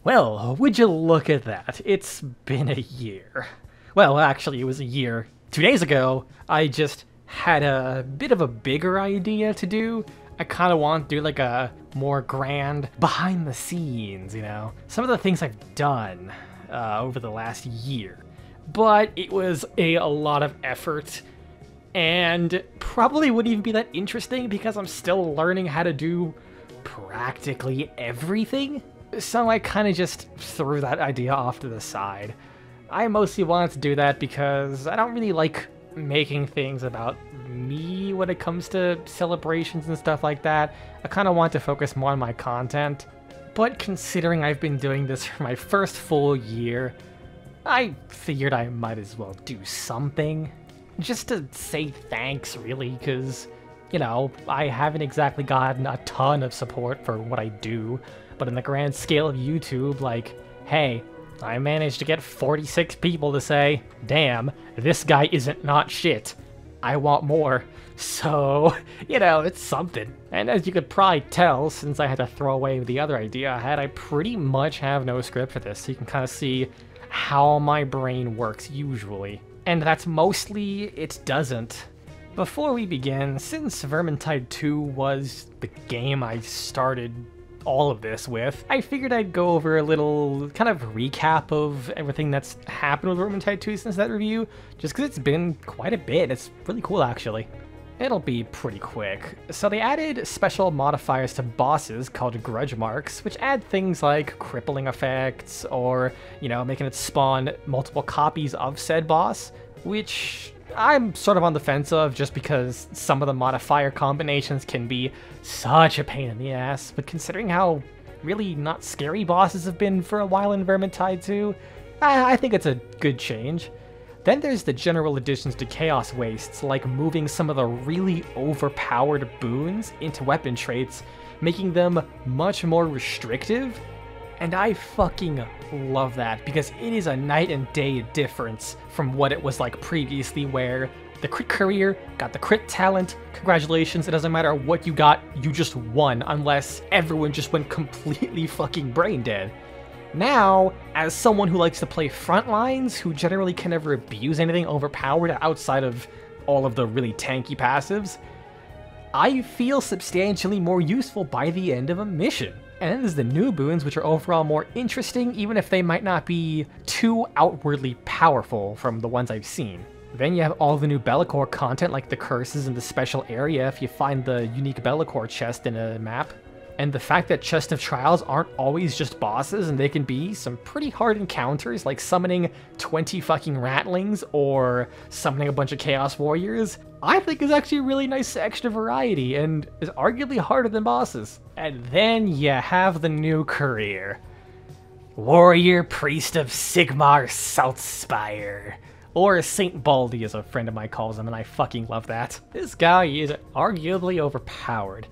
Well, would you look at that? It's been a year. Well, actually, it was a year. 2 days ago, I just had a bit of a bigger idea to do. I kind of want to do like a more grand behind the scenes, you know? Some of the things I've done over the last year. But it was a lot of effort and probably wouldn't even be that interesting because I'm still learning how to do practically everything. So I kind of just threw that idea off to the side. I mostly wanted to do that because I don't really like making things about me when it comes to celebrations and stuff like that. I kind of want to focus more on my content. But considering I've been doing this for my first full year, I figured I might as well do something. Just to say thanks, really, because, you know, I haven't exactly gotten a ton of support for what I do. But in the grand scale of YouTube, like, hey, I managed to get 46 people to say, damn, this guy isn't not shit. I want more. So, you know, it's something. And as you could probably tell, since I had to throw away the other idea I had, I pretty much have no script for this. So you can kind of see how my brain works usually. And that's mostly it doesn't. Before we begin, since Vermintide 2 was the game I started all of this with, I figured I'd go over a little kind of recap of everything that's happened with Vermintide 2 since that review, just because it's been quite a bit. It's really cool, actually. It'll be pretty quick. So they added special modifiers to bosses called grudge marks, which add things like crippling effects or, you know, making it spawn multiple copies of said boss, which I'm sort of on the fence of just because some of the modifier combinations can be such a pain in the ass, but considering how really not scary bosses have been for a while in Vermintide 2, I think it's a good change. Then there's the general additions to Chaos Wastes, like moving some of the really overpowered boons into weapon traits, making them much more restrictive. And I fucking love that, because it is a night and day difference from what it was like previously, where the crit courier got the crit talent, congratulations, it doesn't matter what you got, you just won, unless everyone just went completely fucking brain dead. Now, as someone who likes to play frontlines, who generally can never abuse anything overpowered outside of all of the really tanky passives, I feel substantially more useful by the end of a mission. And then there's the new boons, which are overall more interesting, even if they might not be too outwardly powerful from the ones I've seen. Then you have all the new Bellicor content, like the curses in the special area if you find the unique Bellicor chest in a map. And the fact that Chest of Trials aren't always just bosses, and they can be some pretty hard encounters, like summoning 20 fucking ratlings or summoning a bunch of Chaos Warriors, I think is actually a really nice extra variety, and is arguably harder than bosses. And then you have the new career. Warrior Priest of Sigmar Saltspire. Or Saint Baldy, as a friend of mine calls him, and I fucking love that. This guy is arguably overpowered.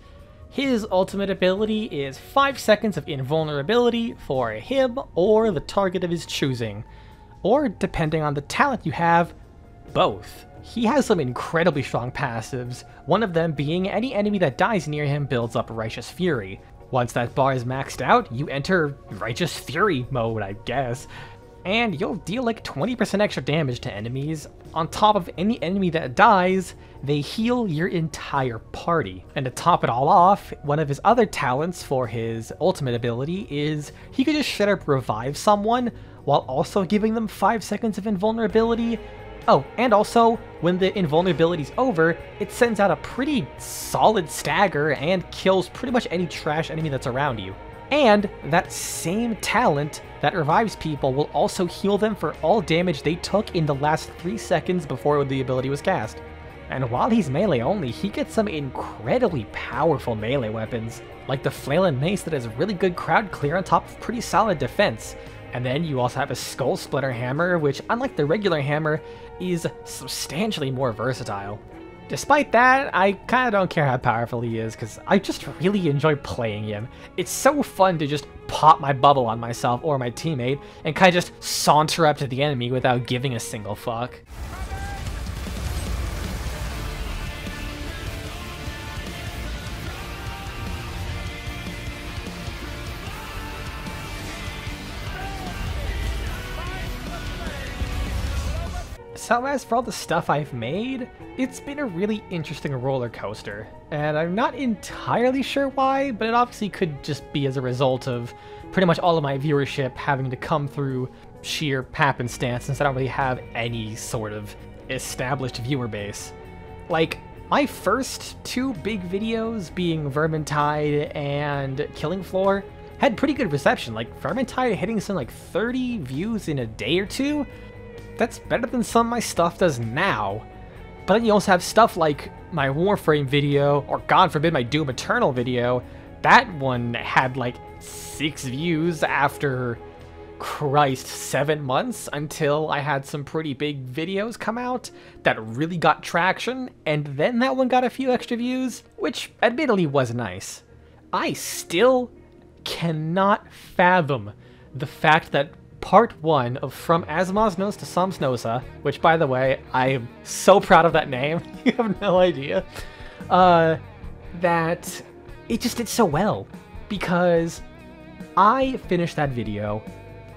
His ultimate ability is 5 seconds of invulnerability for him or the target of his choosing. Or, depending on the talent you have, both. He has some incredibly strong passives, one of them being any enemy that dies near him builds up Righteous Fury. Once that bar is maxed out, you enter Righteous Fury mode, I guess, and you'll deal like 20% extra damage to enemies. On top of any enemy that dies, they heal your entire party. And to top it all off, one of his other talents for his ultimate ability is he could just straight up revive someone while also giving them 5 seconds of invulnerability. Oh, and also, when the invulnerability's over, it sends out a pretty solid stagger and kills pretty much any trash enemy that's around you. And that same talent that revives people will also heal them for all damage they took in the last 3 seconds before the ability was cast. And while he's melee only, he gets some incredibly powerful melee weapons, like the Flail and Mace that has really good crowd clear on top of pretty solid defense. And then you also have a Skull Splitter Hammer, which, unlike the regular hammer, is substantially more versatile. Despite that, I kinda don't care how powerful he is, because I just really enjoy playing him. It's so fun to just pop my bubble on myself or my teammate, and kinda just saunter up to the enemy without giving a single fuck. So as for all the stuff I've made, it's been a really interesting roller coaster, and I'm not entirely sure why, but it obviously could just be as a result of pretty much all of my viewership having to come through sheer happenstance since I don't really have any sort of established viewer base. Like, my first two big videos, being Vermintide and Killing Floor, had pretty good reception. Like, Vermintide hitting some like 30 views in a day or two. That's better than some of my stuff does now. But then you also have stuff like my Warframe video, or God forbid my Doom Eternal video. That one had like 6 views after, Christ, 7 months until I had some pretty big videos come out that really got traction, and then that one got a few extra views, which admittedly was nice. I still cannot fathom the fact that part 1 of From Asmosnos to Somsnosa, which by the way, I am so proud of that name, you have no idea, that it just did so well, because I finished that video,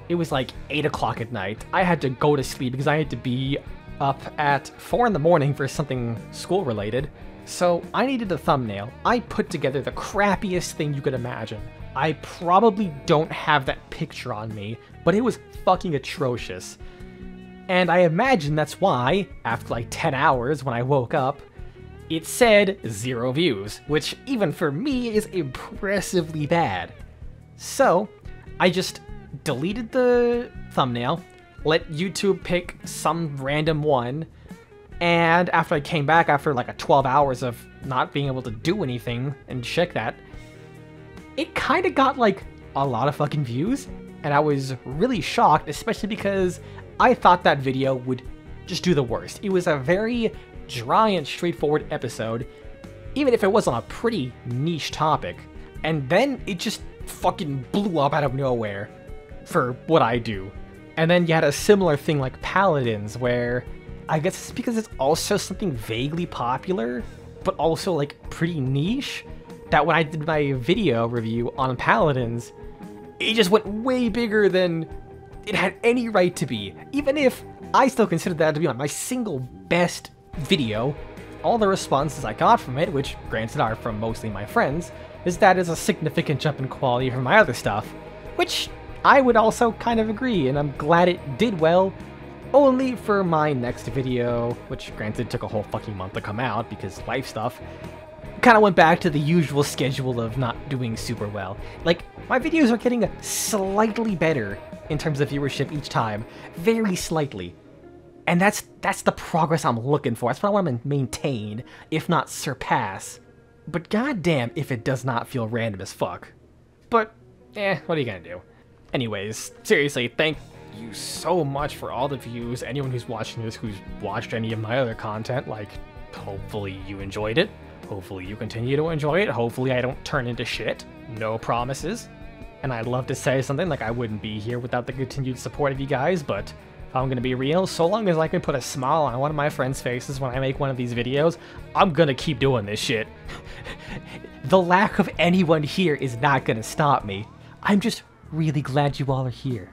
it was like 8 o'clock at night, I had to go to sleep because I had to be up at 4 in the morning for something school related, so I needed a thumbnail. I put together the crappiest thing you could imagine. I probably don't have that picture on me, but it was fucking atrocious. And I imagine that's why, after like 10 hours when I woke up, it said 0 views, which even for me is impressively bad. So, I just deleted the thumbnail, let YouTube pick some random one, and after I came back after like 12 hours of not being able to do anything and check that, it kind of got like a lot of fucking views, and I was really shocked, especially because I thought that video would just do the worst. It was a very dry and straightforward episode, even if it was on a pretty niche topic, and then it just fucking blew up out of nowhere for what I do. And then you had a similar thing like Paladins, where I guess it's because it's also something vaguely popular, but also like pretty niche, that when I did my video review on Paladins, it just went way bigger than it had any right to be. Even if I still consider that to be my single best video, all the responses I got from it, which granted are from mostly my friends, is that is a significant jump in quality from my other stuff, which I would also kind of agree, and I'm glad it did well, only for my next video, which granted took a whole fucking month to come out because life stuff, kind of went back to the usual schedule of not doing super well. Like, my videos are getting slightly better in terms of viewership each time, very slightly. And that's the progress I'm looking for. That's what I want to maintain, if not surpass. But goddamn if it does not feel random as fuck. But, what are you gonna do? Anyways, seriously, thank you so much for all the views. Anyone who's watching this who's watched any of my other content, like, hopefully you enjoyed it. Hopefully you continue to enjoy it. Hopefully I don't turn into shit. No promises. And I'd love to say something like I wouldn't be here without the continued support of you guys, but if I'm gonna be real, so long as I can put a smile on one of my friends' faces when I make one of these videos, I'm gonna keep doing this shit. The lack of anyone here is not gonna stop me. I'm just really glad you all are here.